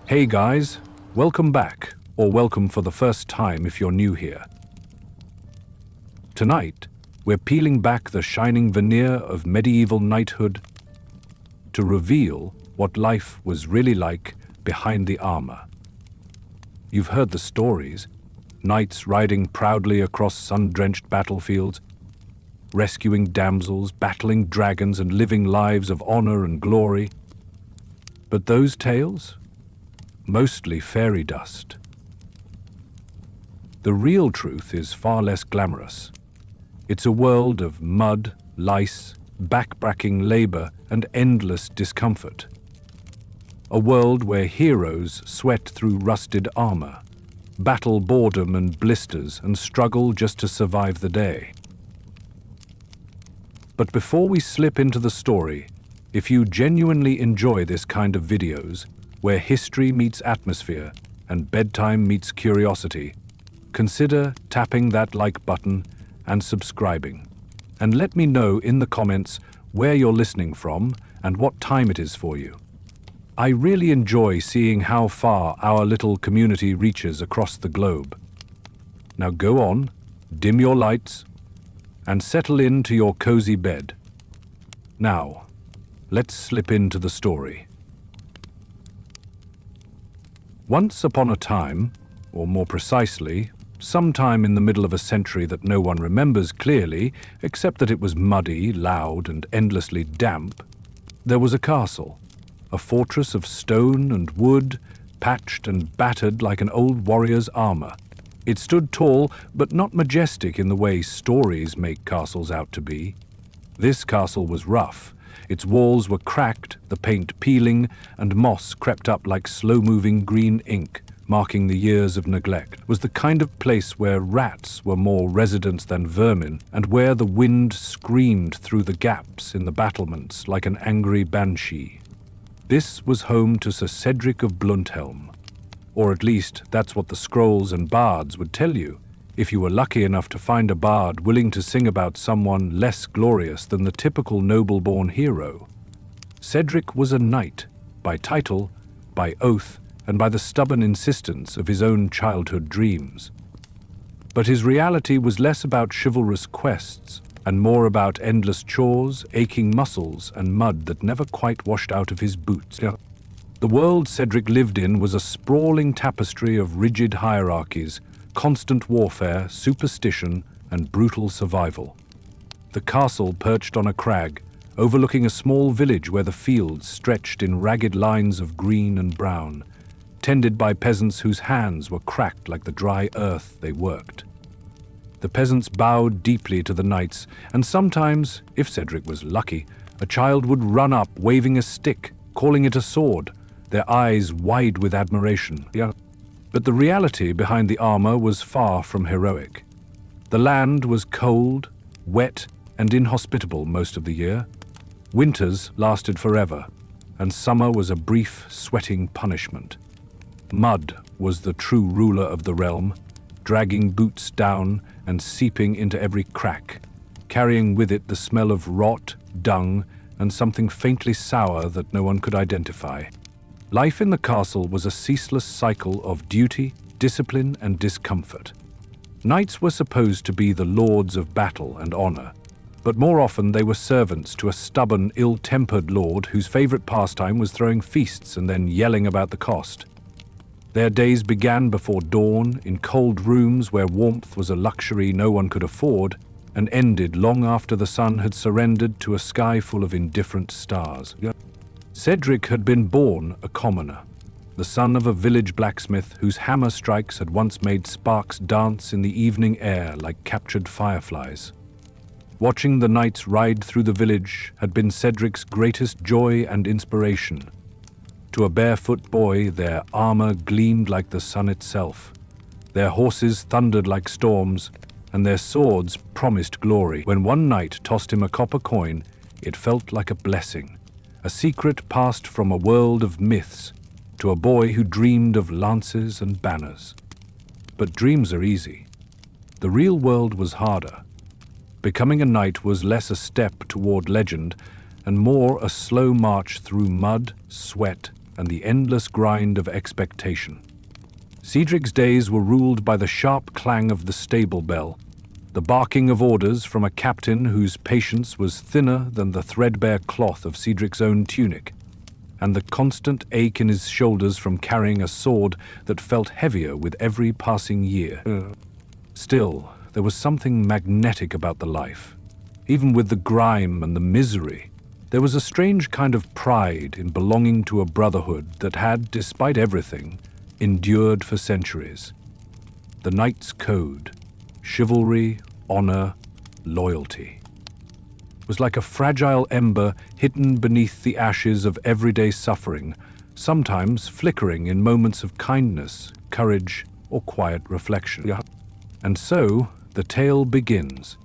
Hey guys, welcome back, or welcome for the first time if you're new here. Tonight, we're peeling back the shining veneer of medieval knighthood to reveal what life was really like behind the armor. You've heard the stories, knights riding proudly across sun-drenched battlefields, rescuing damsels, battling dragons, and living lives of honor and glory. But those tales? Mostly fairy dust. The real truth is far less glamorous. It's a world of mud, lice, back-breaking labor, and endless discomfort. A world where heroes sweat through rusted armor, battle boredom and blisters, and struggle just to survive the day. But before we slip into the story, if you genuinely enjoy this kind of videos, where history meets atmosphere and bedtime meets curiosity, consider tapping that like button and subscribing. And let me know in the comments where you're listening from and what time it is for you. I really enjoy seeing how far our little community reaches across the globe. Now go on, dim your lights, and settle into your cozy bed. Now, let's slip into the story. Once upon a time, or more precisely, sometime in the middle of a century that no one remembers clearly, except that it was muddy, loud, and endlessly damp, there was a castle, a fortress of stone and wood, patched and battered like an old warrior's armor. It stood tall, but not majestic in the way stories make castles out to be. This castle was rough. Its walls were cracked, the paint peeling, and moss crept up like slow-moving green ink, marking the years of neglect. It was the kind of place where rats were more residents than vermin, and where the wind screamed through the gaps in the battlements like an angry banshee. This was home to Sir Cedric of Blunthelm. Or at least, that's what the scrolls and bards would tell you, if you were lucky enough to find a bard willing to sing about someone less glorious than the typical noble-born hero. Cedric was a knight, by title, by oath, and by the stubborn insistence of his own childhood dreams. But his reality was less about chivalrous quests, and more about endless chores, aching muscles, and mud that never quite washed out of his boots. The world Cedric lived in was a sprawling tapestry of rigid hierarchies, constant warfare, superstition, and brutal survival. The castle perched on a crag, overlooking a small village where the fields stretched in ragged lines of green and brown, tended by peasants whose hands were cracked like the dry earth they worked. The peasants bowed deeply to the knights, and sometimes, if Cedric was lucky, a child would run up waving a stick, calling it a sword, their eyes wide with admiration. But the reality behind the armor was far from heroic. The land was cold, wet, and inhospitable most of the year. Winters lasted forever, and summer was a brief, sweating punishment. Mud was the true ruler of the realm, dragging boots down and seeping into every crack, carrying with it the smell of rot, dung, and something faintly sour that no one could identify. Life in the castle was a ceaseless cycle of duty, discipline, and discomfort. Knights were supposed to be the lords of battle and honor, but more often they were servants to a stubborn, ill-tempered lord whose favorite pastime was throwing feasts and then yelling about the cost. Their days began before dawn, in cold rooms where warmth was a luxury no one could afford, and ended long after the sun had surrendered to a sky full of indifferent stars. Cedric had been born a commoner, the son of a village blacksmith whose hammer strikes had once made sparks dance in the evening air like captured fireflies. Watching the knights ride through the village had been Cedric's greatest joy and inspiration. To a barefoot boy, their armor gleamed like the sun itself. Their horses thundered like storms, and their swords promised glory. When one knight tossed him a copper coin, it felt like a blessing. A secret passed from a world of myths to a boy who dreamed of lances and banners. But dreams are easy. The real world was harder. Becoming a knight was less a step toward legend and more a slow march through mud, sweat, and the endless grind of expectation. Cedric's days were ruled by the sharp clang of the stable bell, the barking of orders from a captain whose patience was thinner than the threadbare cloth of Cedric's own tunic, and the constant ache in his shoulders from carrying a sword that felt heavier with every passing year. Still, there was something magnetic about the life. Even with the grime and the misery, there was a strange kind of pride in belonging to a brotherhood that had, despite everything, endured for centuries. The knight's code, chivalry, honor, loyalty, was like a fragile ember hidden beneath the ashes of everyday suffering, sometimes flickering in moments of kindness, courage, or quiet reflection. And so, the tale begins,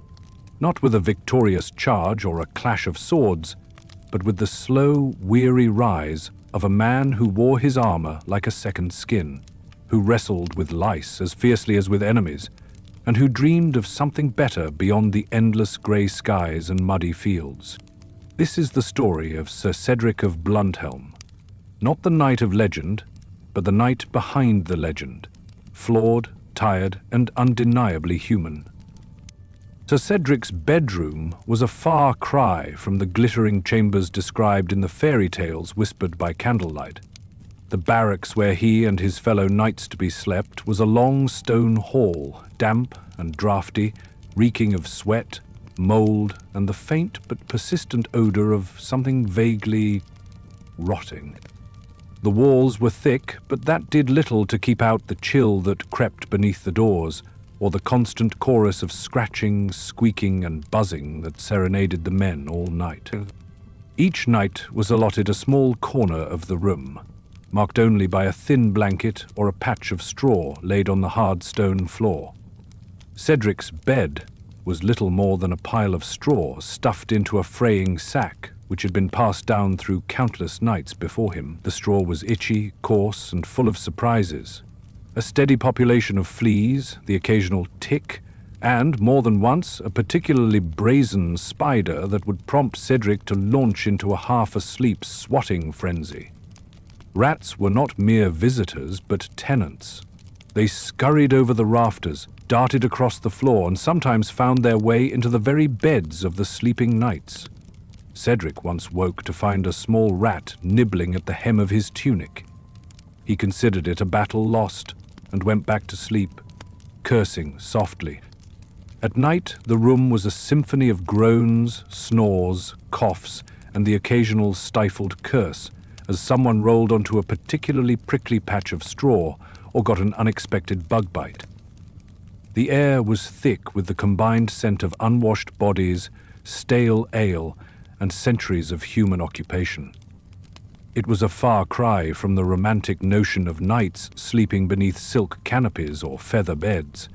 not with a victorious charge or a clash of swords, but with the slow, weary rise of a man who wore his armor like a second skin, who wrestled with lice as fiercely as with enemies, and who dreamed of something better beyond the endless grey skies and muddy fields. This is the story of Sir Cedric of Blunthelm, not the knight of legend, but the knight behind the legend, flawed, tired, and undeniably human. Sir Cedric's bedroom was a far cry from the glittering chambers described in the fairy tales whispered by candlelight. The barracks where he and his fellow knights-to-be slept was a long stone hall, damp and draughty, reeking of sweat, mould, and the faint but persistent odor of something vaguely rotting. The walls were thick, but that did little to keep out the chill that crept beneath the doors, or the constant chorus of scratching, squeaking, and buzzing that serenaded the men all night. Each night was allotted a small corner of the room, marked only by a thin blanket or a patch of straw laid on the hard stone floor. Cedric's bed was little more than a pile of straw stuffed into a fraying sack which had been passed down through countless nights before him. The straw was itchy, coarse, and full of surprises. A steady population of fleas, the occasional tick, and, more than once, a particularly brazen spider that would prompt Cedric to launch into a half-asleep swatting frenzy. Rats were not mere visitors, but tenants. They scurried over the rafters, darted across the floor, and sometimes found their way into the very beds of the sleeping knights. Cedric once woke to find a small rat nibbling at the hem of his tunic. He considered it a battle lost, and went back to sleep, cursing softly. At night, the room was a symphony of groans, snores, coughs, and the occasional stifled curse, as someone rolled onto a particularly prickly patch of straw or got an unexpected bug bite. The air was thick with the combined scent of unwashed bodies, stale ale, and centuries of human occupation. It was a far cry from the romantic notion of knights sleeping beneath silk canopies or feather beds.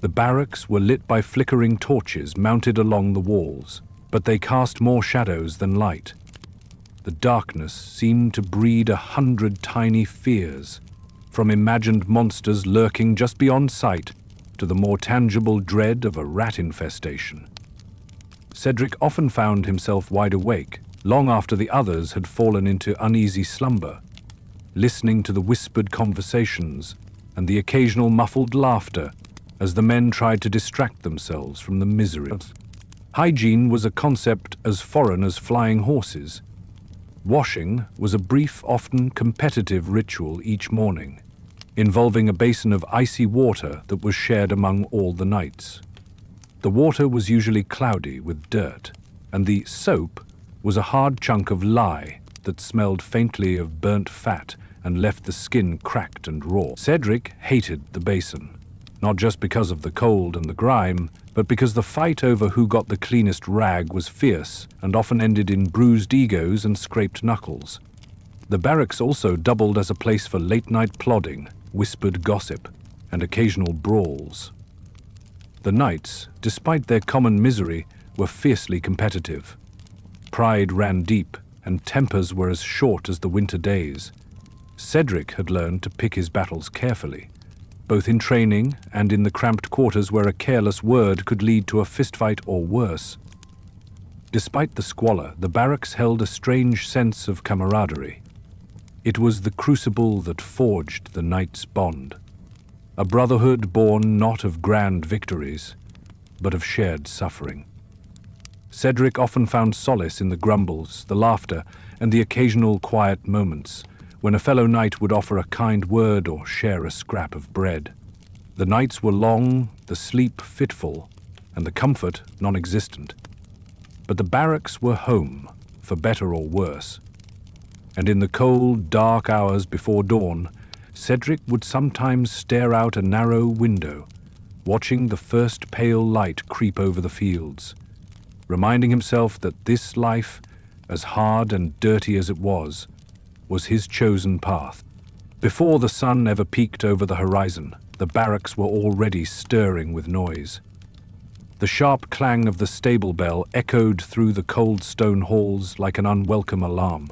The barracks were lit by flickering torches mounted along the walls, but they cast more shadows than light. The darkness seemed to breed 100 tiny fears, from imagined monsters lurking just beyond sight to the more tangible dread of a rat infestation. Cedric often found himself wide awake, long after the others had fallen into uneasy slumber, listening to the whispered conversations and the occasional muffled laughter as the men tried to distract themselves from the misery. Hygiene was a concept as foreign as flying horses. Washing was a brief, often competitive ritual each morning, involving a basin of icy water that was shared among all the knights. The water was usually cloudy with dirt, and the soap was a hard chunk of lye that smelled faintly of burnt fat and left the skin cracked and raw. Cedric hated the basin, not just because of the cold and the grime, but because the fight over who got the cleanest rag was fierce and often ended in bruised egos and scraped knuckles. The barracks also doubled as a place for late-night plodding, whispered gossip, and occasional brawls. The knights, despite their common misery, were fiercely competitive. Pride ran deep, and tempers were as short as the winter days. Cedric had learned to pick his battles carefully, both in training and in the cramped quarters where a careless word could lead to a fistfight or worse. Despite the squalor, the barracks held a strange sense of camaraderie. It was the crucible that forged the knight's bond, a brotherhood born not of grand victories, but of shared suffering. Cedric often found solace in the grumbles, the laughter, and the occasional quiet moments when a fellow knight would offer a kind word or share a scrap of bread. The nights were long, the sleep fitful, and the comfort non-existent. But the barracks were home, for better or worse. And in the cold, dark hours before dawn, Cedric would sometimes stare out a narrow window, watching the first pale light creep over the fields, reminding himself that this life, as hard and dirty as it was his chosen path. Before the sun ever peeked over the horizon, the barracks were already stirring with noise. The sharp clang of the stable bell echoed through the cold stone halls like an unwelcome alarm,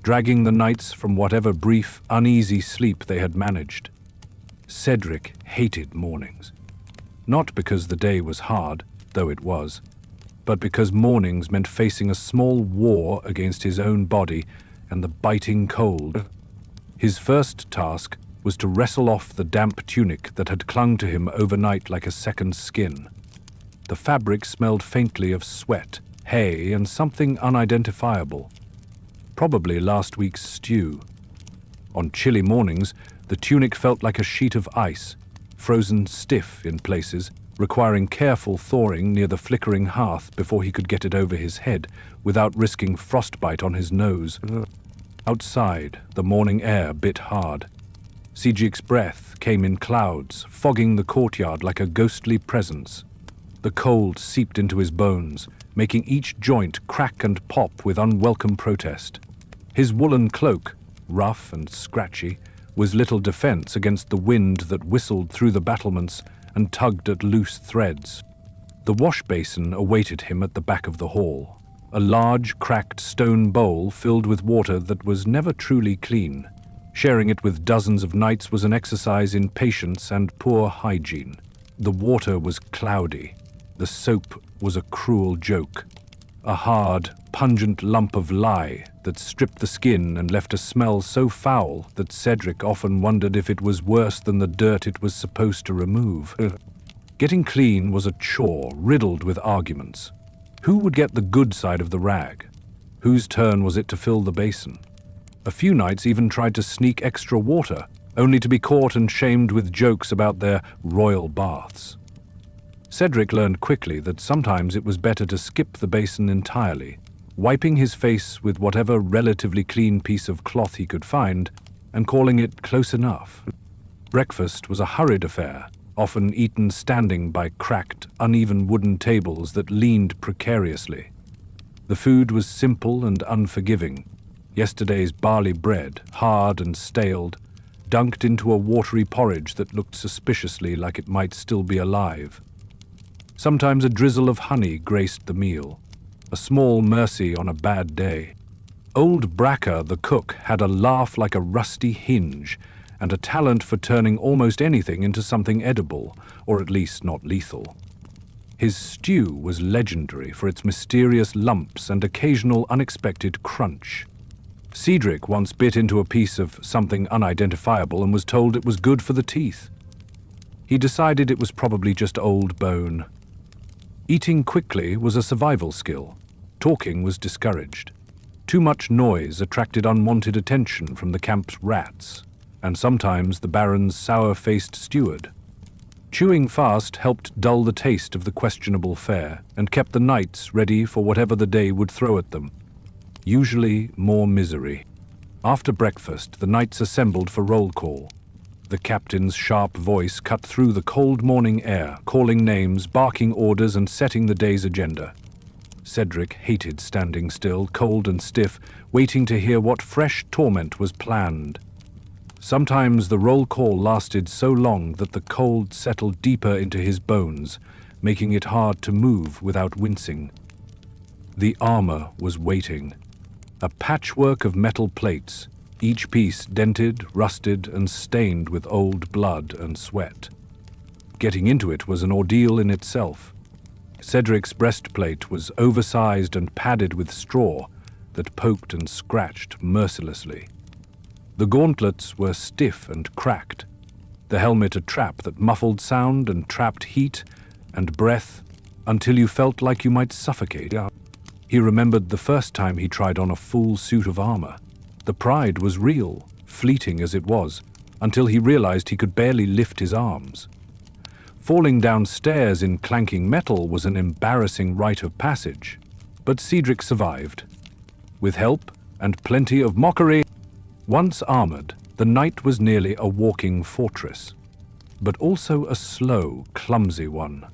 dragging the knights from whatever brief, uneasy sleep they had managed. Cedric hated mornings. Not because the day was hard, though it was, but because mornings meant facing a small war against his own body and the biting cold. His first task was to wrestle off the damp tunic that had clung to him overnight like a second skin. The fabric smelled faintly of sweat, hay, and something unidentifiable. Probably last week's stew. On chilly mornings, the tunic felt like a sheet of ice, frozen stiff in places, requiring careful thawing near the flickering hearth before he could get it over his head without risking frostbite on his nose. Outside, the morning air bit hard. Cedric's breath came in clouds, fogging the courtyard like a ghostly presence. The cold seeped into his bones, making each joint crack and pop with unwelcome protest. His woolen cloak, rough and scratchy, was little defense against the wind that whistled through the battlements and tugged at loose threads. The wash basin awaited him at the back of the hall, a large, cracked stone bowl filled with water that was never truly clean. Sharing it with dozens of knights was an exercise in patience and poor hygiene. The water was cloudy. The soap was a cruel joke. A hard, pungent lump of lye that stripped the skin and left a smell so foul that Cedric often wondered if it was worse than the dirt it was supposed to remove. Getting clean was a chore riddled with arguments. Who would get the good side of the rag? Whose turn was it to fill the basin? A few knights even tried to sneak extra water, only to be caught and shamed with jokes about their royal baths. Cedric learned quickly that sometimes it was better to skip the basin entirely, wiping his face with whatever relatively clean piece of cloth he could find, and calling it close enough. Breakfast was a hurried affair, often eaten standing by cracked, uneven wooden tables that leaned precariously. The food was simple and unforgiving. Yesterday's barley bread, hard and staled, dunked into a watery porridge that looked suspiciously like it might still be alive. Sometimes a drizzle of honey graced the meal, a small mercy on a bad day. Old Bracker, the cook, had a laugh like a rusty hinge, and a talent for turning almost anything into something edible, or at least not lethal. His stew was legendary for its mysterious lumps and occasional unexpected crunch. Cedric once bit into a piece of something unidentifiable and was told it was good for the teeth. He decided it was probably just old bone. Eating quickly was a survival skill. Talking was discouraged. Too much noise attracted unwanted attention from the camp's rats, and sometimes the Baron's sour-faced steward. Chewing fast helped dull the taste of the questionable fare and kept the knights ready for whatever the day would throw at them. Usually more misery. After breakfast, the knights assembled for roll call. The captain's sharp voice cut through the cold morning air, calling names, barking orders, and setting the day's agenda. Cedric hated standing still, cold and stiff, waiting to hear what fresh torment was planned. Sometimes the roll call lasted so long that the cold settled deeper into his bones, making it hard to move without wincing. The armor was waiting. A patchwork of metal plates, each piece dented, rusted, and stained with old blood and sweat. Getting into it was an ordeal in itself. Cedric's breastplate was oversized and padded with straw that poked and scratched mercilessly. The gauntlets were stiff and cracked, the helmet a trap that muffled sound and trapped heat and breath until you felt like you might suffocate. He remembered the first time he tried on a full suit of armor. The pride was real, fleeting as it was, until he realized he could barely lift his arms. Falling downstairs in clanking metal was an embarrassing rite of passage, but Cedric survived. With help and plenty of mockery, once armored, the knight was nearly a walking fortress, but also a slow, clumsy one.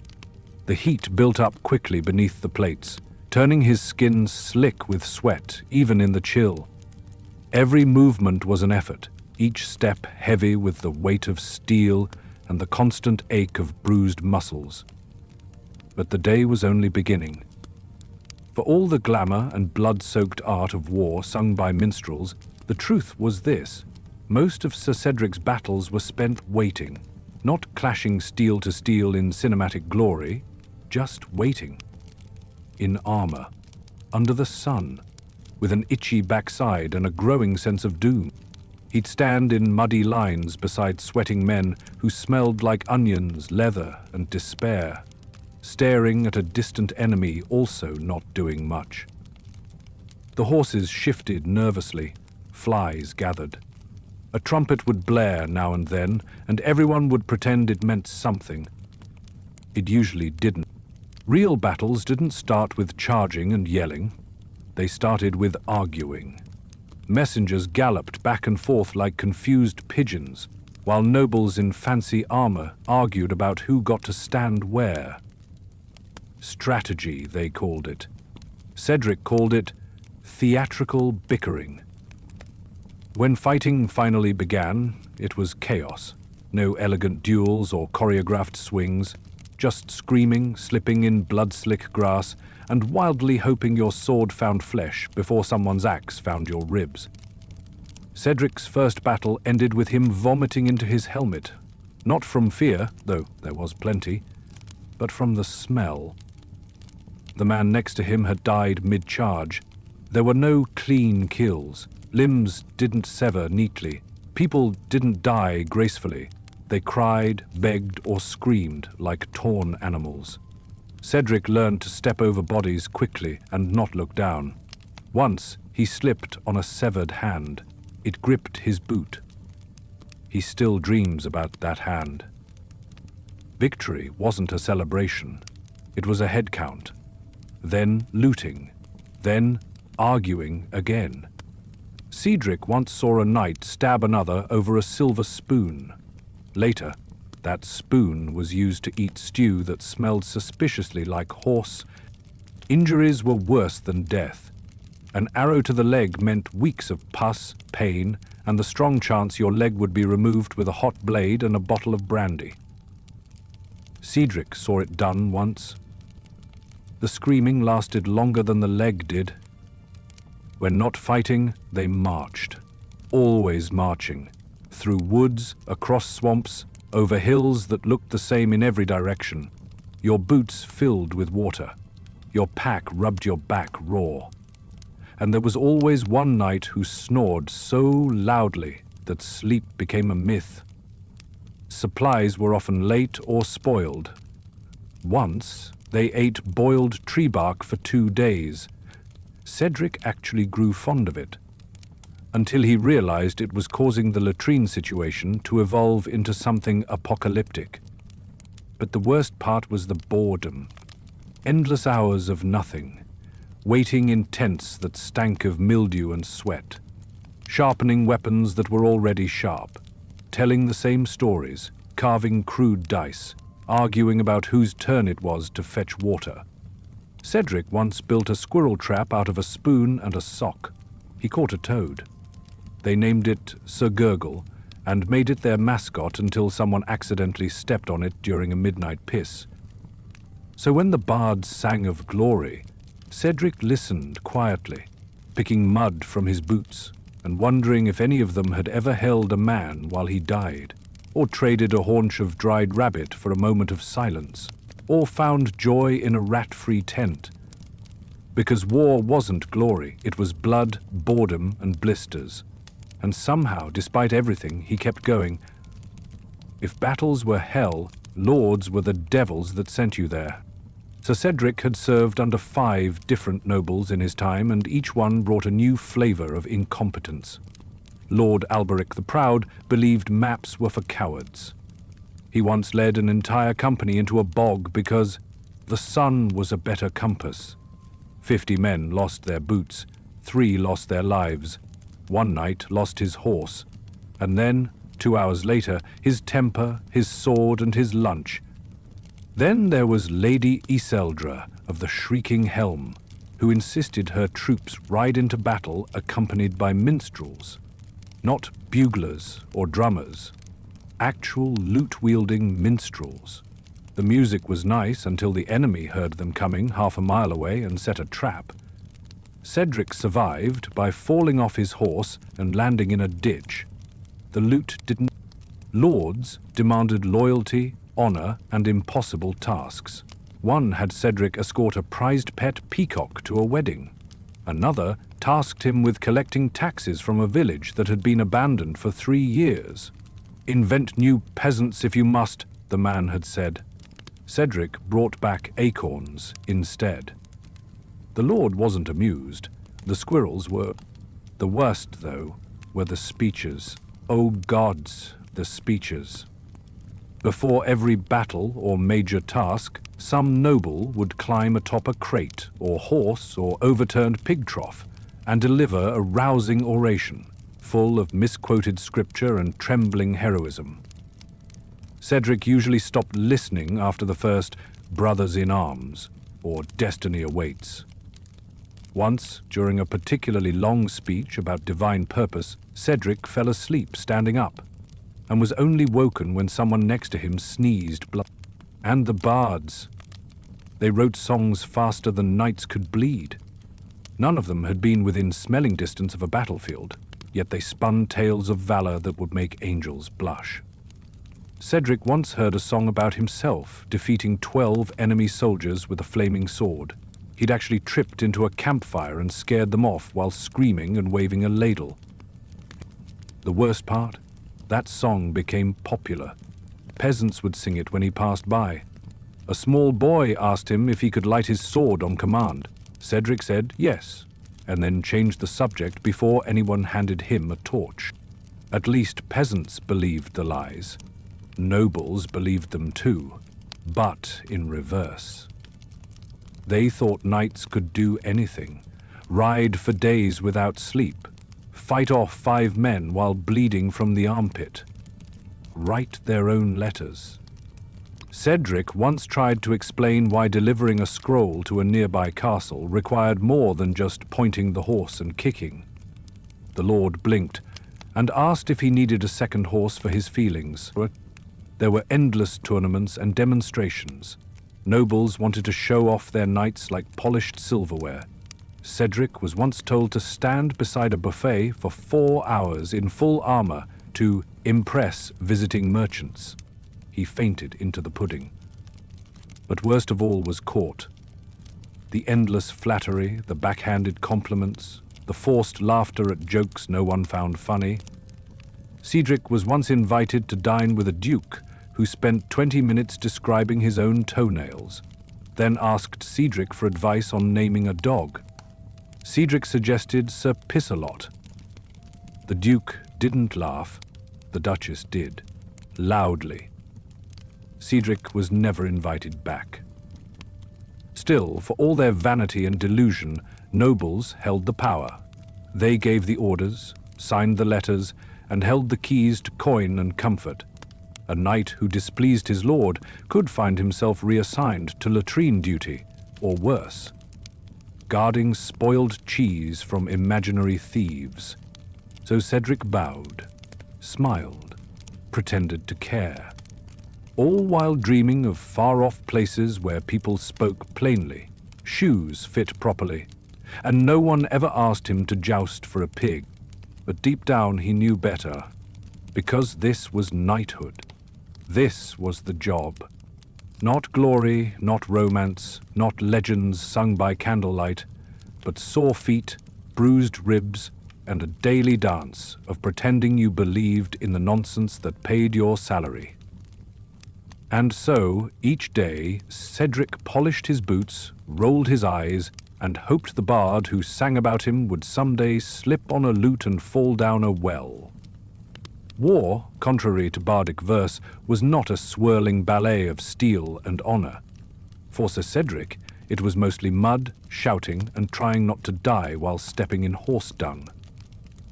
The heat built up quickly beneath the plates, turning his skin slick with sweat, even in the chill. Every movement was an effort, each step heavy with the weight of steel and the constant ache of bruised muscles. But the day was only beginning. For all the glamour and blood-soaked art of war sung by minstrels, the truth was this: most of Sir Cedric's battles were spent waiting, not clashing steel to steel in cinematic glory, just waiting. In armor, under the sun, with an itchy backside and a growing sense of doom. He'd stand in muddy lines beside sweating men who smelled like onions, leather, and despair, staring at a distant enemy also not doing much. The horses shifted nervously, flies gathered. A trumpet would blare now and then, and everyone would pretend it meant something. It usually didn't. Real battles didn't start with charging and yelling. They started with arguing. Messengers galloped back and forth like confused pigeons, while nobles in fancy armor argued about who got to stand where. Strategy, they called it. Cedric called it theatrical bickering. When fighting finally began, it was chaos. No elegant duels or choreographed swings, just screaming, slipping in blood-slick grass, and wildly hoping your sword found flesh before someone's axe found your ribs. Cedric's first battle ended with him vomiting into his helmet, not from fear, though there was plenty, but from the smell. The man next to him had died mid-charge. There were no clean kills. Limbs didn't sever neatly. People didn't die gracefully. They cried, begged, or screamed like torn animals. Cedric learned to step over bodies quickly and not look down. Once, he slipped on a severed hand. It gripped his boot. He still dreams about that hand. Victory wasn't a celebration. It was a head count. Then looting. Then arguing again. Cedric once saw a knight stab another over a silver spoon. Later, that spoon was used to eat stew that smelled suspiciously like horse. Injuries were worse than death. An arrow to the leg meant weeks of pus, pain, and the strong chance your leg would be removed with a hot blade and a bottle of brandy. Cedric saw it done once. The screaming lasted longer than the leg did. When not fighting, they marched, always marching, through woods, across swamps, over hills that looked the same in every direction, your boots filled with water, your pack rubbed your back raw. And there was always one knight who snored so loudly that sleep became a myth. Supplies were often late or spoiled. Once, they ate boiled tree bark for 2 days. Cedric actually grew fond of it, until he realized it was causing the latrine situation to evolve into something apocalyptic. But the worst part was the boredom. Endless hours of nothing, waiting in tents that stank of mildew and sweat, sharpening weapons that were already sharp, telling the same stories, carving crude dice, arguing about whose turn it was to fetch water. Cedric once built a squirrel trap out of a spoon and a sock. He caught a toad. They named it Sir Gurgle and made it their mascot until someone accidentally stepped on it during a midnight piss. So when the bards sang of glory, Cedric listened quietly, picking mud from his boots and wondering if any of them had ever held a man while he died, or traded a haunch of dried rabbit for a moment of silence. or found joy in a rat-free tent. Because war wasn't glory, it was blood, boredom, and blisters. And somehow, despite everything, he kept going. If battles were hell, lords were the devils that sent you there. Sir Cedric had served under 5 different nobles in his time, and each one brought a new flavour of incompetence. Lord Alberic the Proud believed maps were for cowards. He once led an entire company into a bog because the sun was a better compass. 50 men lost their boots, 3 lost their lives, 1 knight lost his horse, and then, 2 hours later, his temper, his sword, and his lunch. Then there was Lady Iseldra of the Shrieking Helm, who insisted her troops ride into battle accompanied by minstrels, not buglers or drummers, actual lute-wielding minstrels. The music was nice until the enemy heard them coming half a mile away and set a trap. Cedric survived by falling off his horse and landing in a ditch. The lute didn't. Lords demanded loyalty, honor, and impossible tasks. One had Cedric escort a prized pet peacock to a wedding. Another tasked him with collecting taxes from a village that had been abandoned for 3 years. "Invent new peasants if you must," the man had said. Cedric brought back acorns instead. The Lord wasn't amused. The squirrels were. The worst, though, were the speeches. Oh gods, the speeches. Before every battle or major task, some noble would climb atop a crate or horse or overturned pig trough and deliver a rousing oration, full of misquoted scripture and trembling heroism. Cedric usually stopped listening after the first "Brothers in Arms" or "Destiny Awaits." Once, during a particularly long speech about divine purpose, Cedric fell asleep standing up, and was only woken when someone next to him sneezed blood. And the bards. They wrote songs faster than knights could bleed. None of them had been within smelling distance of a battlefield, yet they spun tales of valor that would make angels blush. Cedric once heard a song about himself defeating 12 enemy soldiers with a flaming sword. He'd actually tripped into a campfire and scared them off while screaming and waving a ladle. The worst part? That song became popular. Peasants would sing it when he passed by. A small boy asked him if he could light his sword on command. Cedric said yes, and then changed the subject before anyone handed him a torch. At least peasants believed the lies. Nobles believed them too, but in reverse. They thought knights could do anything, ride for days without sleep, fight off 5 men while bleeding from the armpit, write their own letters. Cedric once tried to explain why delivering a scroll to a nearby castle required more than just pointing the horse and kicking. The Lord blinked and asked if he needed a second horse for his feelings. There were endless tournaments and demonstrations. Nobles wanted to show off their knights like polished silverware. Cedric was once told to stand beside a buffet for 4 hours in full armor to impress visiting merchants. He fainted into the pudding. But worst of all was court. The endless flattery, the backhanded compliments, the forced laughter at jokes no one found funny. Cedric was once invited to dine with a duke who spent 20 minutes describing his own toenails, then asked Cedric for advice on naming a dog. Cedric suggested Sir Pissalot. The Duke didn't laugh. The Duchess did, loudly. Cedric was never invited back. Still, for all their vanity and delusion, nobles held the power. They gave the orders, signed the letters, and held the keys to coin and comfort. A knight who displeased his lord could find himself reassigned to latrine duty, or worse, guarding spoiled cheese from imaginary thieves. So Cedric bowed, smiled, pretended to care, all while dreaming of far-off places where people spoke plainly, shoes fit properly, and no one ever asked him to joust for a pig. But deep down he knew better, because this was knighthood. This was the job. Not glory, not romance, not legends sung by candlelight, but sore feet, bruised ribs, and a daily dance of pretending you believed in the nonsense that paid your salary. And so, each day, Cedric polished his boots, rolled his eyes, and hoped the bard who sang about him would someday slip on a lute and fall down a well. War, contrary to bardic verse, was not a swirling ballet of steel and honor. For Sir Cedric, it was mostly mud, shouting, and trying not to die while stepping in horse dung.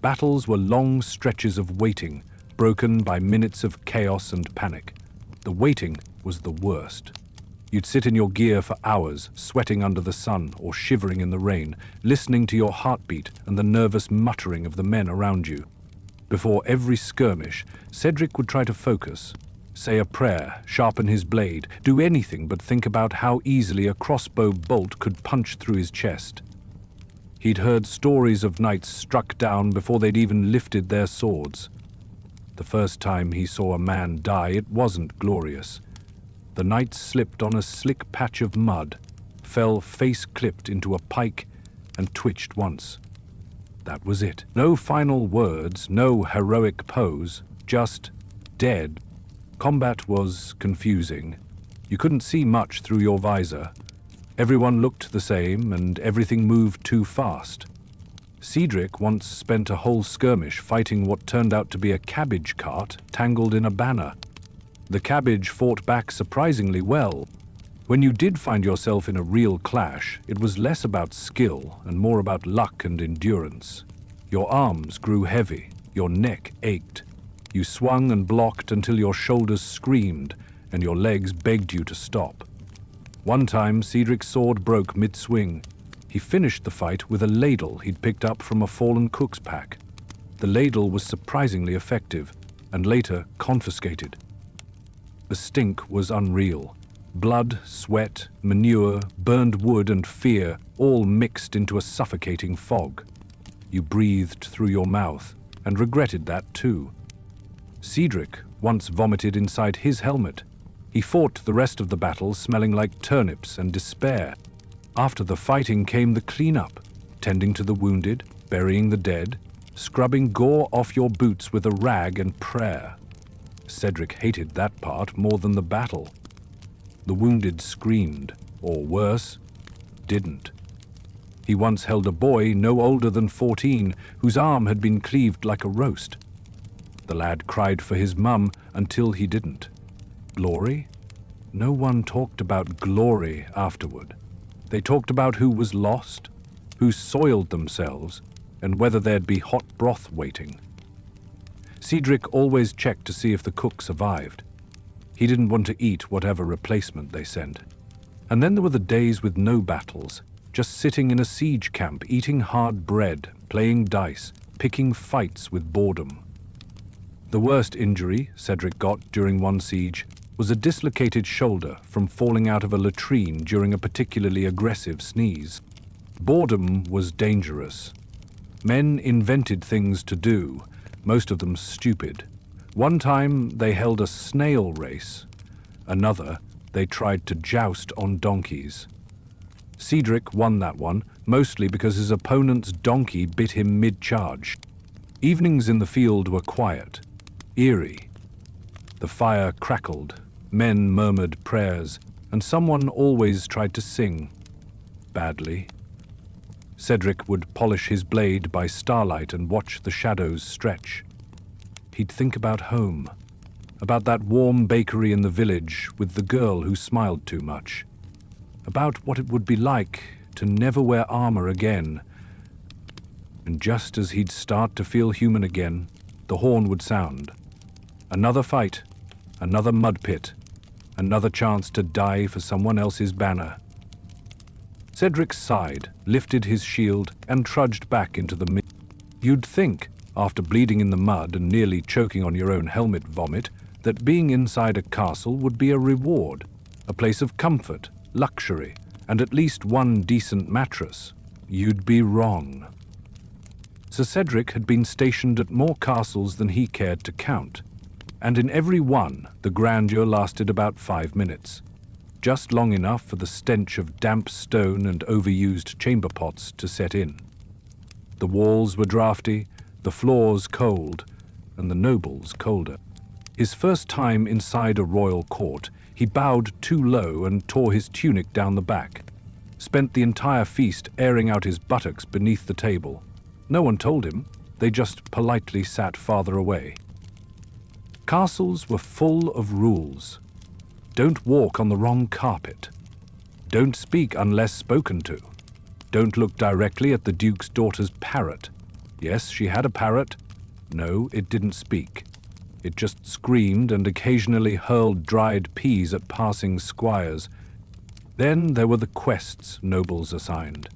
Battles were long stretches of waiting, broken by minutes of chaos and panic. The waiting was the worst. You'd sit in your gear for hours, sweating under the sun or shivering in the rain, listening to your heartbeat and the nervous muttering of the men around you. Before every skirmish, Cedric would try to focus, say a prayer, sharpen his blade, do anything but think about how easily a crossbow bolt could punch through his chest. He'd heard stories of knights struck down before they'd even lifted their swords. The first time he saw a man die, it wasn't glorious. The knight slipped on a slick patch of mud, fell face-clipped into a pike, and twitched once. That was it. No final words, no heroic pose, just dead. Combat was confusing. You couldn't see much through your visor. Everyone looked the same, and everything moved too fast. Cedric once spent a whole skirmish fighting what turned out to be a cabbage cart tangled in a banner. The cabbage fought back surprisingly well. When you did find yourself in a real clash, it was less about skill and more about luck and endurance. Your arms grew heavy, your neck ached. You swung and blocked until your shoulders screamed and your legs begged you to stop. One time, Cedric's sword broke mid-swing. He finished the fight with a ladle he'd picked up from a fallen cook's pack. The ladle was surprisingly effective and later confiscated. The stink was unreal. Blood, sweat, manure, burned wood, and fear all mixed into a suffocating fog. You breathed through your mouth, and regretted that too. Cedric once vomited inside his helmet. He fought the rest of the battle smelling like turnips and despair. After the fighting came the cleanup, tending to the wounded, burying the dead, scrubbing gore off your boots with a rag and prayer. Cedric hated that part more than the battle. The wounded screamed, or worse, didn't. He once held a boy no older than 14 whose arm had been cleaved like a roast. The lad cried for his mum until he didn't. Glory? No one talked about glory afterward. They talked about who was lost, who soiled themselves, and whether there'd be hot broth waiting. Cedric always checked to see if the cook survived. He didn't want to eat whatever replacement they sent. And then there were the days with no battles, just sitting in a siege camp, eating hard bread, playing dice, picking fights with boredom. The worst injury Cedric got during one siege was a dislocated shoulder from falling out of a latrine during a particularly aggressive sneeze. Boredom was dangerous. Men invented things to do, most of them stupid. One time they held a snail race. Another, they tried to joust on donkeys. Cedric won that one, mostly because his opponent's donkey bit him mid-charge. Evenings in the field were quiet, eerie. The fire crackled, men murmured prayers, and someone always tried to sing. Badly. Cedric would polish his blade by starlight and watch the shadows stretch. He'd think about home, about that warm bakery in the village with the girl who smiled too much, about what it would be like to never wear armor again. And just as he'd start to feel human again, the horn would sound. Another fight, another mud pit, another chance to die for someone else's banner. Cedric sighed, lifted his shield, and trudged back into the mid. You'd think, after bleeding in the mud and nearly choking on your own helmet vomit, that being inside a castle would be a reward, a place of comfort, luxury, and at least one decent mattress. You'd be wrong. Sir Cedric had been stationed at more castles than he cared to count, and in every one the grandeur lasted about 5 minutes. just long enough for the stench of damp stone and overused chamber pots to set in. The walls were draughty, the floors cold, and the nobles colder. His first time inside a royal court, he bowed too low and tore his tunic down the back. Spent the entire feast airing out his buttocks beneath the table. No one told him, they just politely sat farther away. Castles were full of rules. Don't walk on the wrong carpet. Don't speak unless spoken to. Don't look directly at the Duke's daughter's parrot. Yes, she had a parrot. No, it didn't speak. It just screamed and occasionally hurled dried peas at passing squires. Then there were the quests nobles assigned.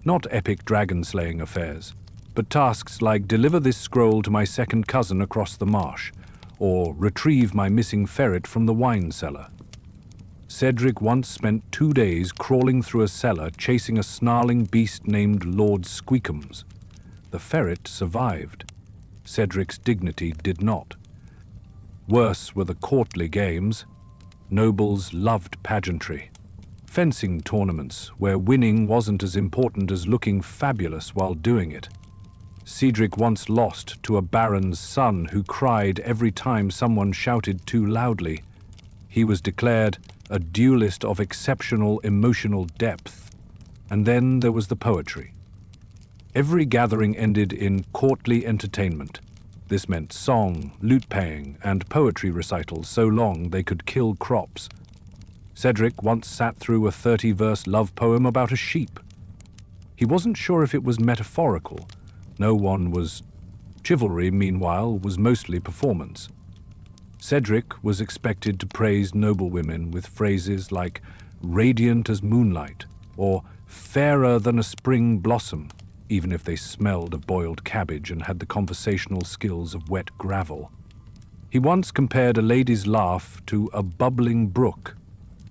Not epic dragon-slaying affairs, but tasks like deliver this scroll to my second cousin across the marsh, or retrieve my missing ferret from the wine cellar. Cedric once spent 2 days crawling through a cellar chasing a snarling beast named Lord Squeakums. The ferret survived. Cedric's dignity did not. Worse were the courtly games. Nobles loved pageantry. Fencing tournaments where winning wasn't as important as looking fabulous while doing it. Cedric once lost to a baron's son who cried every time someone shouted too loudly. He was declared a duelist of exceptional emotional depth. And then there was the poetry. Every gathering ended in courtly entertainment. This meant song, lute-paying, and poetry recitals so long they could kill crops. Cedric once sat through a 30-verse love poem about a sheep. He wasn't sure if it was metaphorical. No one was. Chivalry, meanwhile, was mostly performance. Cedric was expected to praise noblewomen with phrases like radiant as moonlight or fairer than a spring blossom, even if they smelled of boiled cabbage and had the conversational skills of wet gravel. He once compared a lady's laugh to a bubbling brook,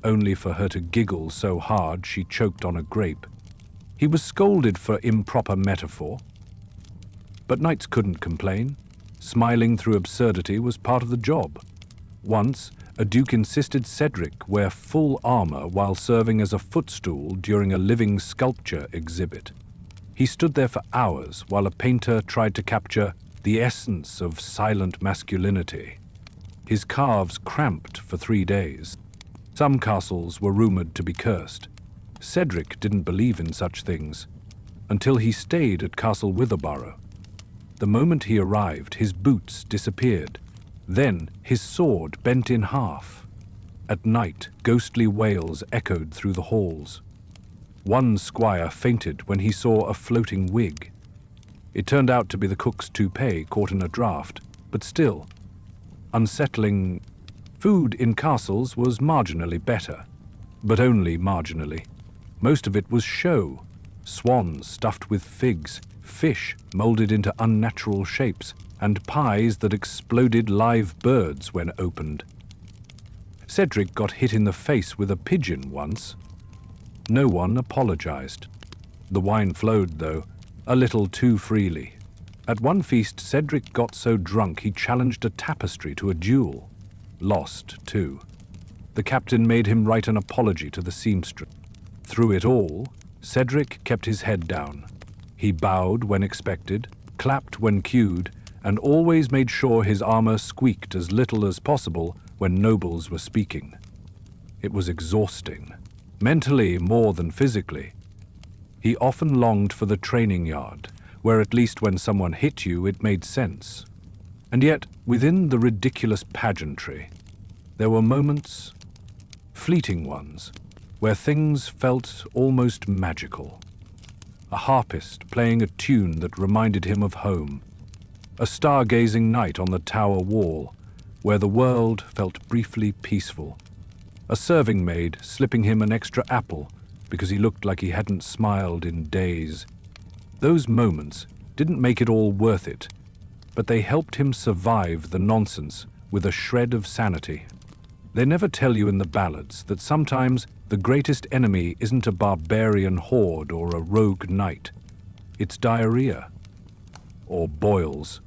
only for her to giggle so hard she choked on a grape. He was scolded for improper metaphor. But knights couldn't complain. Smiling through absurdity was part of the job. Once, a duke insisted Cedric wear full armor while serving as a footstool during a living sculpture exhibit. He stood there for hours while a painter tried to capture the essence of silent masculinity. His calves cramped for 3 days. Some castles were rumored to be cursed. Cedric didn't believe in such things, until he stayed at Castle Witherborough. The moment he arrived, his boots disappeared. Then his sword bent in half. At night, ghostly wails echoed through the halls. One squire fainted when he saw a floating wig. It turned out to be the cook's toupee caught in a draught, but still, unsettling. Food in castles was marginally better, but only marginally. Most of it was show. Swans stuffed with figs, fish molded into unnatural shapes, and pies that exploded live birds when opened. Cedric got hit in the face with a pigeon once. No one apologized. The wine flowed, though, a little too freely. At one feast, Cedric got so drunk he challenged a tapestry to a duel. Lost, too. The captain made him write an apology to the seamstress. Through it all, Cedric kept his head down. He bowed when expected, clapped when cued, and always made sure his armor squeaked as little as possible when nobles were speaking. It was exhausting, mentally more than physically. He often longed for the training yard, where at least when someone hit you it made sense. And yet, within the ridiculous pageantry, there were moments, fleeting ones, where things felt almost magical. A harpist playing a tune that reminded him of home. A stargazing night on the tower wall, where the world felt briefly peaceful. A serving maid slipping him an extra apple because he looked like he hadn't smiled in days. Those moments didn't make it all worth it, but they helped him survive the nonsense with a shred of sanity. They never tell you in the ballads that sometimes the greatest enemy isn't a barbarian horde or a rogue knight. It's diarrhea, or boils,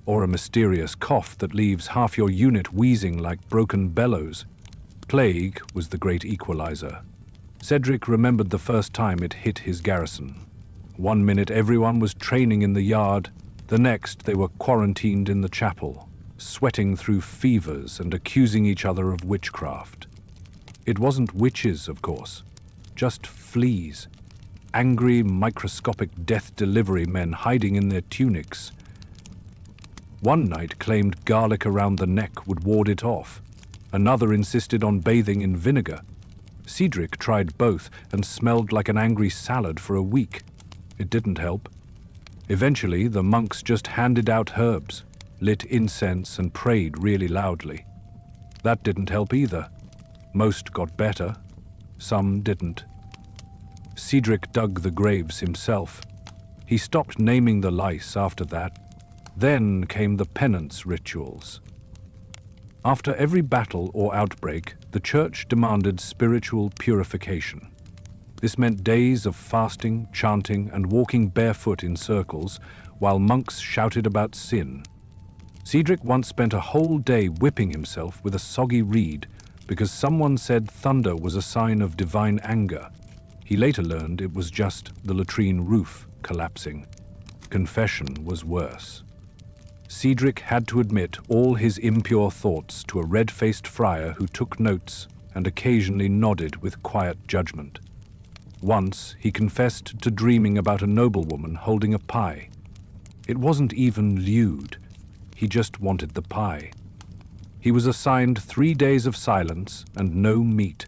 or a mysterious cough that leaves half your unit wheezing like broken bellows. Plague was the great equalizer. Cedric remembered the first time it hit his garrison. 1 minute everyone was training in the yard, the next they were quarantined in the chapel, sweating through fevers and accusing each other of witchcraft. It wasn't witches, of course, just fleas, angry microscopic death delivery men hiding in their tunics. One knight claimed garlic around the neck would ward it off. Another insisted on bathing in vinegar. Cedric tried both and smelled like an angry salad for a week. It didn't help. Eventually, the monks just handed out herbs, lit incense and prayed really loudly. That didn't help either. Most got better. Some didn't. Cedric dug the graves himself. He stopped naming the lice after that. Then came the penance rituals. After every battle or outbreak, the church demanded spiritual purification. This meant days of fasting, chanting, and walking barefoot in circles while monks shouted about sin. Cedric once spent a whole day whipping himself with a soggy reed because someone said thunder was a sign of divine anger. He later learned it was just the latrine roof collapsing. Confession was worse. Cedric had to admit all his impure thoughts to a red-faced friar who took notes and occasionally nodded with quiet judgment. Once, he confessed to dreaming about a noblewoman holding a pie. It wasn't even lewd. He just wanted the pie. He was assigned 3 days of silence and no meat.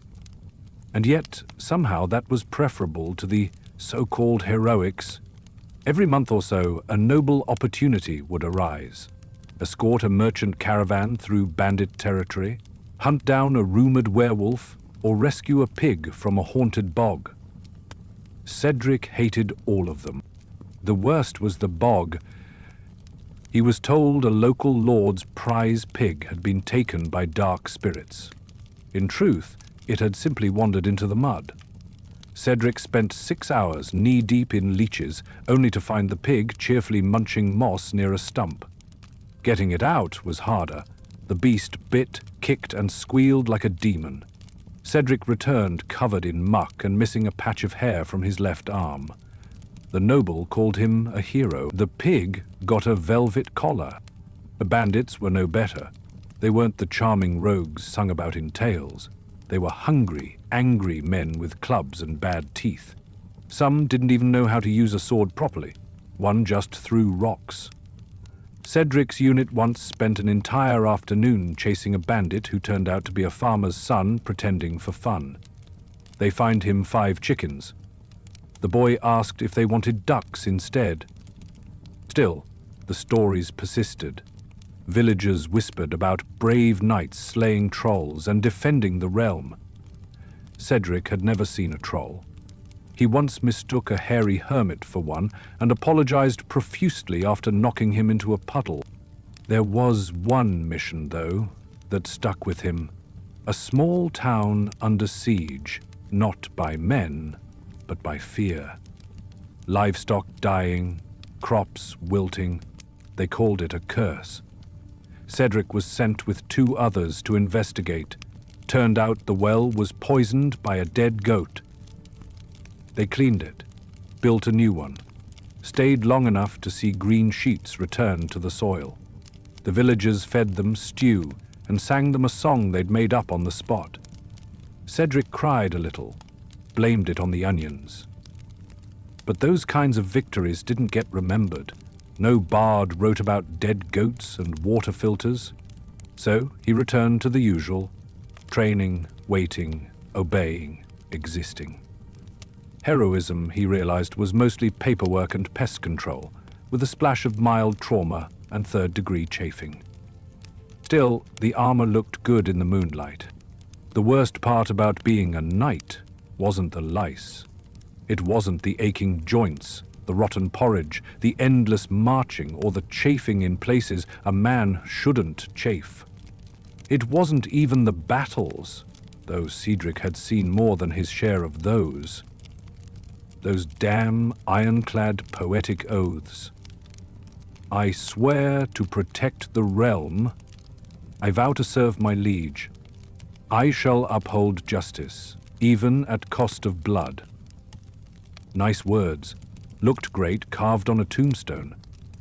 And yet, somehow that was preferable to the so-called heroics. Every month or so, a noble opportunity would arise. Escort a merchant caravan through bandit territory, hunt down a rumored werewolf, or rescue a pig from a haunted bog. Cedric hated all of them. The worst was the bog. He was told a local lord's prize pig had been taken by dark spirits. In truth, it had simply wandered into the mud. Cedric spent 6 hours knee-deep in leeches, only to find the pig cheerfully munching moss near a stump. Getting it out was harder. The beast bit, kicked, and squealed like a demon. Cedric returned covered in muck and missing a patch of hair from his left arm. The noble called him a hero. The pig got a velvet collar. The bandits were no better. They weren't the charming rogues sung about in tales. They were hungry, angry men with clubs and bad teeth. Some didn't even know how to use a sword properly. One just threw rocks. Cedric's unit once spent an entire afternoon chasing a bandit who turned out to be a farmer's son pretending for fun. They fined him 5 chickens. The boy asked if they wanted ducks instead. Still, the stories persisted. Villagers whispered about brave knights slaying trolls and defending the realm. Cedric had never seen a troll. He once mistook a hairy hermit for one and apologized profusely after knocking him into a puddle. There was one mission, though, that stuck with him. A small town under siege, not by men, but by fear. Livestock dying, crops wilting. They called it a curse. Cedric was sent with 2 others to investigate. Turned out the well was poisoned by a dead goat. They cleaned it, built a new one, stayed long enough to see green sheets return to the soil. The villagers fed them stew and sang them a song they'd made up on the spot. Cedric cried a little, blamed it on the onions. But those kinds of victories didn't get remembered. No bard wrote about dead goats and water filters. So he returned to the usual, training, waiting, obeying, existing. Heroism, he realized, was mostly paperwork and pest control, with a splash of mild trauma and third-degree chafing. Still, the armor looked good in the moonlight. The worst part about being a knight wasn't the lice. It wasn't the aching joints, the rotten porridge, the endless marching, or the chafing in places a man shouldn't chafe. It wasn't even the battles, though Cedric had seen more than his share of those. Those damn ironclad poetic oaths. I swear to protect the realm. I vow to serve my liege. I shall uphold justice, even at cost of blood. Nice words, looked great carved on a tombstone,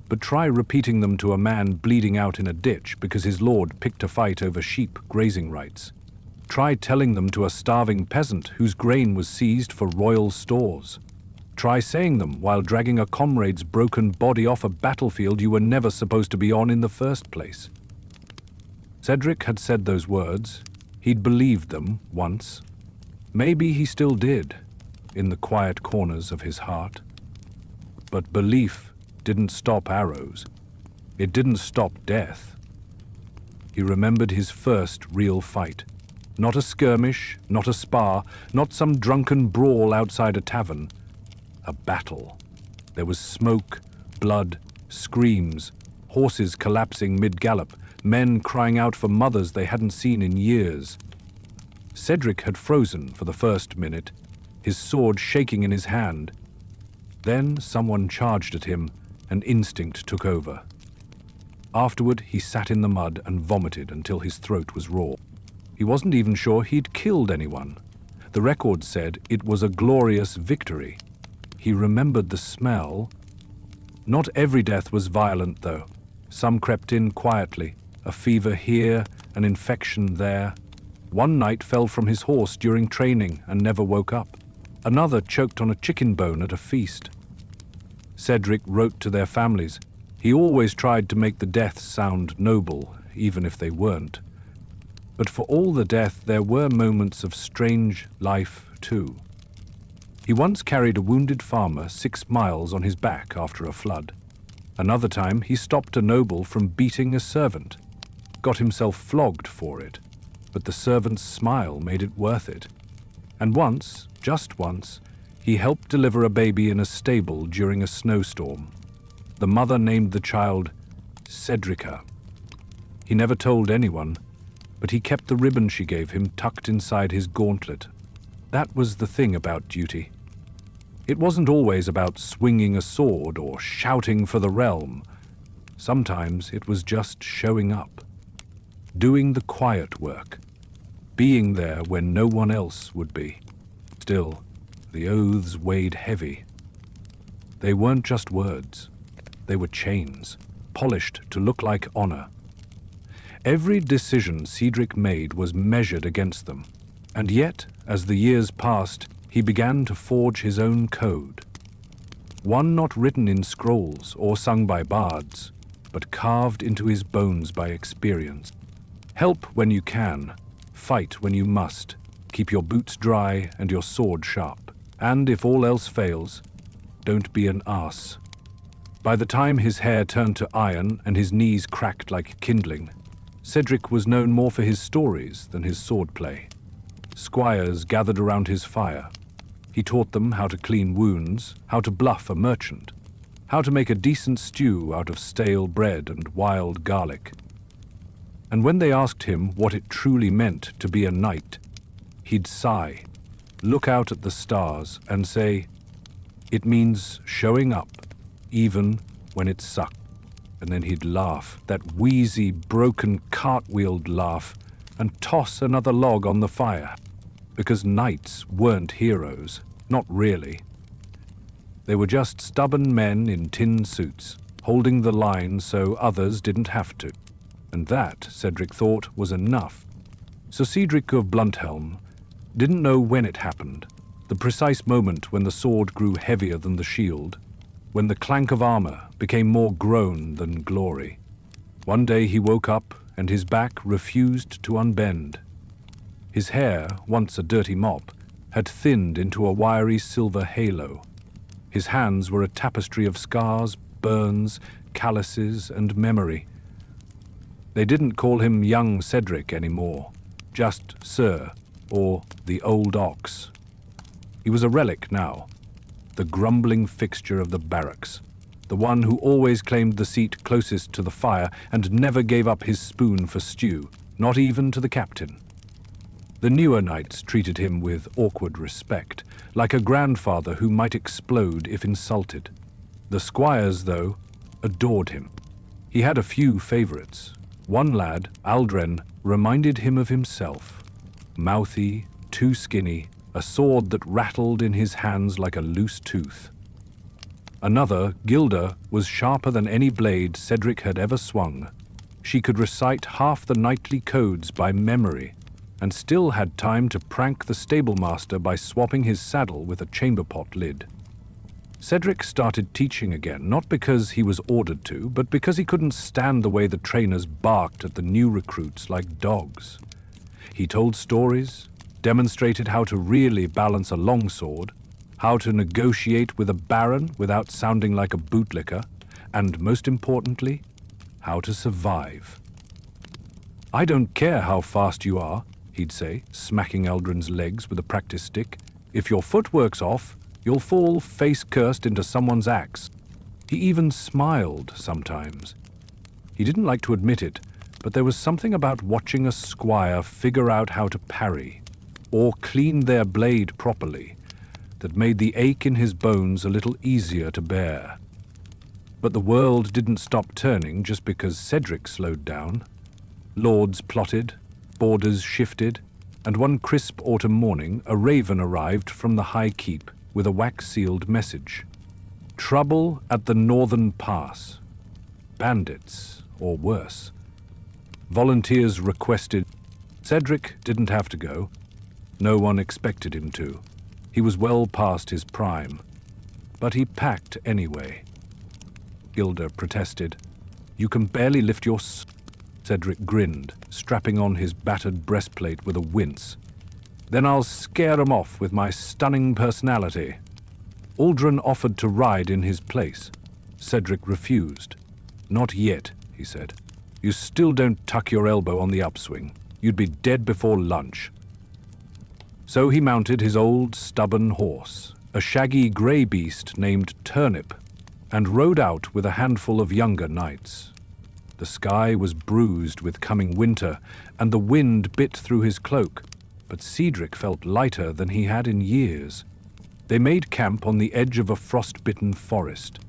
but try repeating them to a man bleeding out in a ditch because his lord picked a fight over sheep grazing rights. Try telling them to a starving peasant whose grain was seized for royal stores. Try saying them while dragging a comrade's broken body off a battlefield you were never supposed to be on in the first place. Cedric had said those words. He'd believed them once. Maybe he still did, in the quiet corners of his heart. But belief didn't stop arrows. It didn't stop death. He remembered his first real fight. Not a skirmish, not a spar, not some drunken brawl outside a tavern. A battle. There was smoke, blood, screams, horses collapsing mid-gallop, men crying out for mothers they hadn't seen in years. Cedric had frozen for the first minute, his sword shaking in his hand. Then someone charged at him, and instinct took over. Afterward, he sat in the mud and vomited until his throat was raw. He wasn't even sure he'd killed anyone. The record said it was a glorious victory. He remembered the smell. Not every death was violent, though. Some crept in quietly, a fever here, an infection there. One knight fell from his horse during training and never woke up. Another choked on a chicken bone at a feast. Cedric wrote to their families. He always tried to make the deaths sound noble, even if they weren't. But for all the death, there were moments of strange life, too. He once carried a wounded farmer 6 miles on his back after a flood. Another time, he stopped a noble from beating a servant. Got himself flogged for it, but the servant's smile made it worth it. And once, just once, he helped deliver a baby in a stable during a snowstorm. The mother named the child Cedrica. He never told anyone, but he kept the ribbon she gave him tucked inside his gauntlet. That was the thing about duty. It wasn't always about swinging a sword or shouting for the realm. Sometimes it was just showing up, doing the quiet work, being there when no one else would be. Still, the oaths weighed heavy. They weren't just words. They were chains, polished to look like honor. Every decision Cedric made was measured against them. And yet, as the years passed, he began to forge his own code. One not written in scrolls or sung by bards, but carved into his bones by experience. Help when you can, fight when you must, keep your boots dry and your sword sharp. And if all else fails, don't be an ass. By the time his hair turned to iron and his knees cracked like kindling, Cedric was known more for his stories than his swordplay. Squires gathered around his fire. He taught them how to clean wounds, how to bluff a merchant, how to make a decent stew out of stale bread and wild garlic. And when they asked him what it truly meant to be a knight, he'd sigh, look out at the stars and say, "It means showing up, even when it sucks." And then he'd laugh, that wheezy, broken, cartwheeled laugh, and toss another log on the fire. Because knights weren't heroes, not really. They were just stubborn men in tin suits, holding the line so others didn't have to. And that, Cedric thought, was enough. Sir Cedric of Blunthelm didn't know when it happened, the precise moment when the sword grew heavier than the shield, when the clank of armor became more groan than glory. One day he woke up and his back refused to unbend. His hair, once a dirty mop, had thinned into a wiry silver halo. His hands were a tapestry of scars, burns, calluses, and memory. They didn't call him young Cedric anymore, just Sir, or the old ox. He was a relic now, the grumbling fixture of the barracks, the one who always claimed the seat closest to the fire and never gave up his spoon for stew, not even to the captain. The newer knights treated him with awkward respect, like a grandfather who might explode if insulted. The squires, though, adored him. He had a few favorites. One lad, Aldren, reminded him of himself. mouthy, too skinny, a sword that rattled in his hands like a loose tooth. Another, Gilda, was sharper than any blade Cedric had ever swung. She could recite half the knightly codes by memory, and still had time to prank the stablemaster by swapping his saddle with a chamber pot lid. Cedric started teaching again, not because he was ordered to, but because he couldn't stand the way the trainers barked at the new recruits like dogs. He told stories, demonstrated how to really balance a longsword, how to negotiate with a baron without sounding like a bootlicker, and most importantly, how to survive. "I don't care how fast you are," he'd say, smacking Eldrin's legs with a practice stick. "If your footwork's off, you'll fall face-cursed into someone's axe." He even smiled sometimes. He didn't like to admit it, but there was something about watching a squire figure out how to parry, or clean their blade properly, that made the ache in his bones a little easier to bear. But the world didn't stop turning just because Cedric slowed down. Lords plotted, borders shifted, and one crisp autumn morning a raven arrived from the High Keep with a wax-sealed message. Trouble at the northern pass. Bandits, or worse. Volunteers requested. Cedric didn't have to go. No one expected him to. He was well past his prime. But he packed anyway. Gilda protested. "You can barely lift your Cedric grinned, strapping on his battered breastplate with a wince. "Then I'll scare 'em off with my stunning personality." Aldrin offered to ride in his place. Cedric refused. "Not yet," he said. "You still don't tuck your elbow on the upswing. You'd be dead before lunch." So he mounted his old, stubborn horse, a shaggy grey beast named Turnip, and rode out with a handful of younger knights. The sky was bruised with coming winter, and the wind bit through his cloak, but Cedric felt lighter than he had in years. They made camp on the edge of a frost-bitten forest.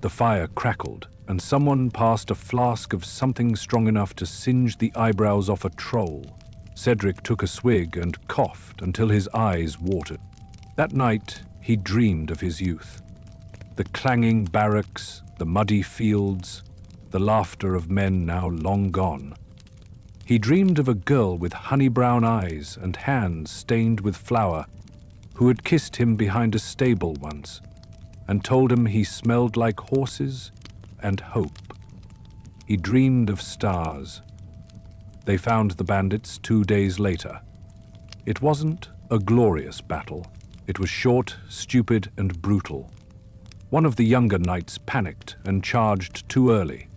The fire crackled, and someone passed a flask of something strong enough to singe the eyebrows off a troll. Cedric took a swig and coughed until his eyes watered. That night, he dreamed of his youth. The clanging barracks, the muddy fields, the laughter of men now long gone. He dreamed of a girl with honey-brown eyes and hands stained with flour, who had kissed him behind a stable once, and told him he smelled like horses and hope. He dreamed of stars. They found the bandits 2 days later. It wasn't a glorious battle. It was short, stupid, and brutal. One of the younger knights panicked and charged too early.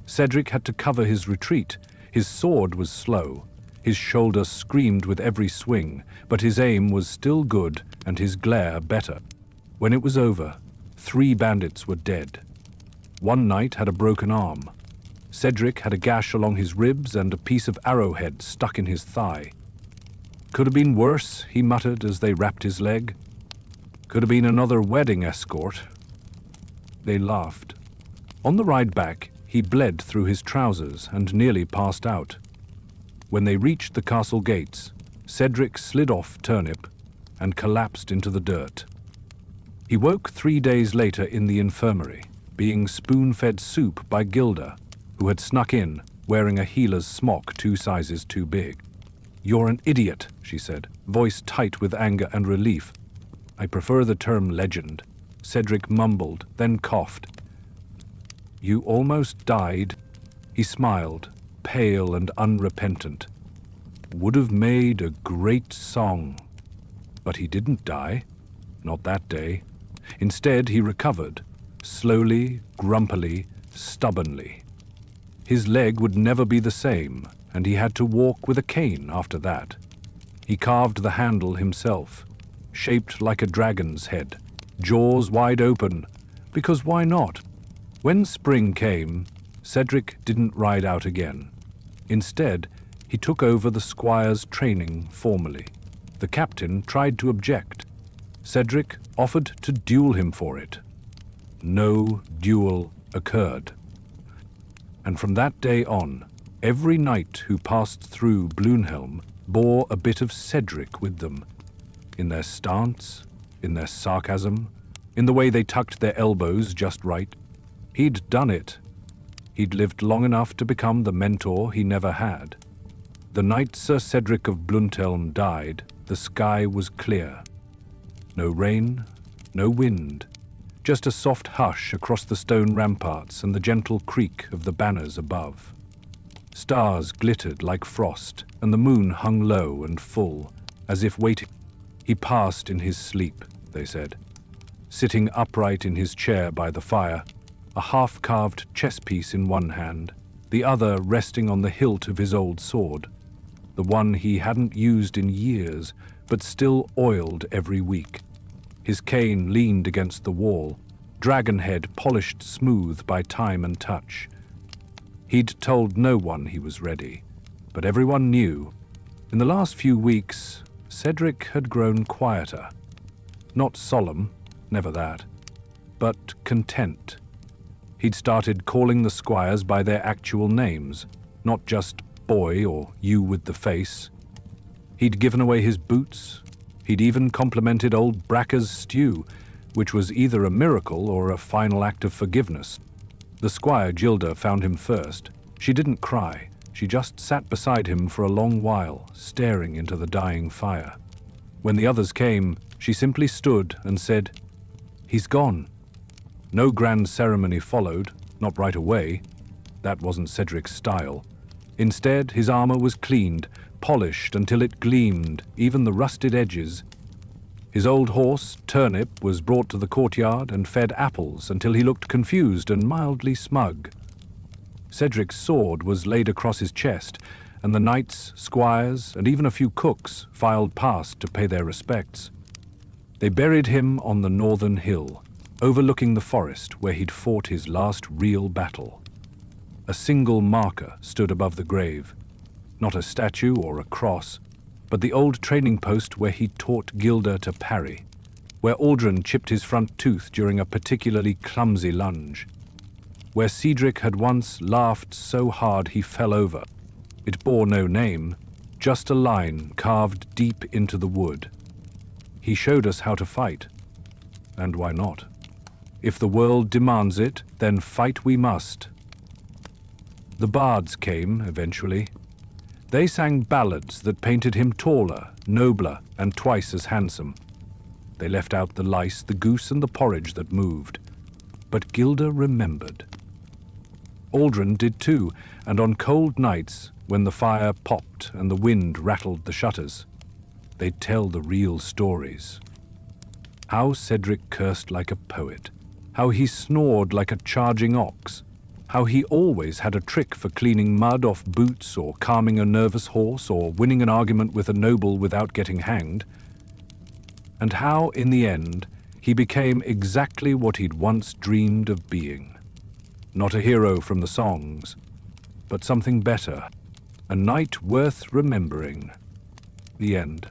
Cedric had to cover his retreat. His sword was slow. His shoulder screamed with every swing, but his aim was still good and his glare better. When it was over, 3 bandits were dead. One knight had a broken arm. Cedric had a gash along his ribs and a piece of arrowhead stuck in his thigh. "Could have been worse," he muttered as they wrapped his leg. "Could have been another wedding escort." They laughed. On the ride back, he bled through his trousers and nearly passed out. When they reached the castle gates, Cedric slid off Turnip and collapsed into the dirt. He woke 3 days later in the infirmary, being spoon-fed soup by Gilda, who had snuck in, wearing a healer's smock 2 sizes too big. "You're an idiot," she said, voice tight with anger and relief. "I prefer the term legend," Cedric mumbled, then coughed. "You almost died." He smiled, pale and unrepentant. "Would have made a great song." But he didn't die. Not that day. Instead, he recovered, slowly, grumpily, stubbornly. His leg would never be the same, and he had to walk with a cane after that. He carved the handle himself, shaped like a dragon's head, jaws wide open, because why not? When spring came, Cedric didn't ride out again. Instead, he took over the squire's training formally. The captain tried to object. Cedric offered to duel him for it. No duel occurred. And from that day on, every knight who passed through Blunthelm bore a bit of Cedric with them, in their stance, in their sarcasm, in the way they tucked their elbows just right. He'd done it. He'd lived long enough to become the mentor he never had. The night Sir Cedric of Blunthelm died, the sky was clear. No rain, no wind, just a soft hush across the stone ramparts and the gentle creak of the banners above. Stars glittered like frost, and the moon hung low and full, as if waiting. He passed in his sleep, they said, sitting upright in his chair by the fire, a half-carved chess piece in one hand, the other resting on the hilt of his old sword, the one he hadn't used in years, but still oiled every week. His cane leaned against the wall, dragonhead polished smooth by time and touch. He'd told no one he was ready, but everyone knew. In the last few weeks, Cedric had grown quieter. Not solemn, never that, but content. He'd started calling the squires by their actual names, not just boy or you with the face. He'd given away his boots. He'd even complimented old Bracca's stew, which was either a miracle or a final act of forgiveness. The squire Gilda found him first. She didn't cry. She just sat beside him for a long while, staring into the dying fire. When the others came, she simply stood and said, "He's gone." No grand ceremony followed, not right away. That wasn't Cedric's style. Instead, his armor was cleaned, polished until it gleamed, even the rusted edges. His old horse, Turnip, was brought to the courtyard and fed apples until he looked confused and mildly smug. Cedric's sword was laid across his chest, and the knights, squires, and even a few cooks filed past to pay their respects. They buried him on the northern hill, overlooking the forest where he'd fought his last real battle. A single marker stood above the grave, not a statue or a cross, but the old training post where he taught Gilda to parry, where Aldrin chipped his front tooth during a particularly clumsy lunge, where Cedric had once laughed so hard he fell over. It bore no name, just a line carved deep into the wood. He showed us how to fight, and why not? If the world demands it, then fight we must. The bards came, eventually. They sang ballads that painted him taller, nobler, and twice as handsome. They left out the lice, the goose, and the porridge that moved. But Gilda remembered. Aldrin did too, and on cold nights, when the fire popped and the wind rattled the shutters, they'd tell the real stories. How Cedric cursed like a poet, how he snored like a charging ox, how he always had a trick for cleaning mud off boots or calming a nervous horse or winning an argument with a noble without getting hanged, and how, in the end, he became exactly what he'd once dreamed of being. Not a hero from the songs, but something better, a knight worth remembering. The end.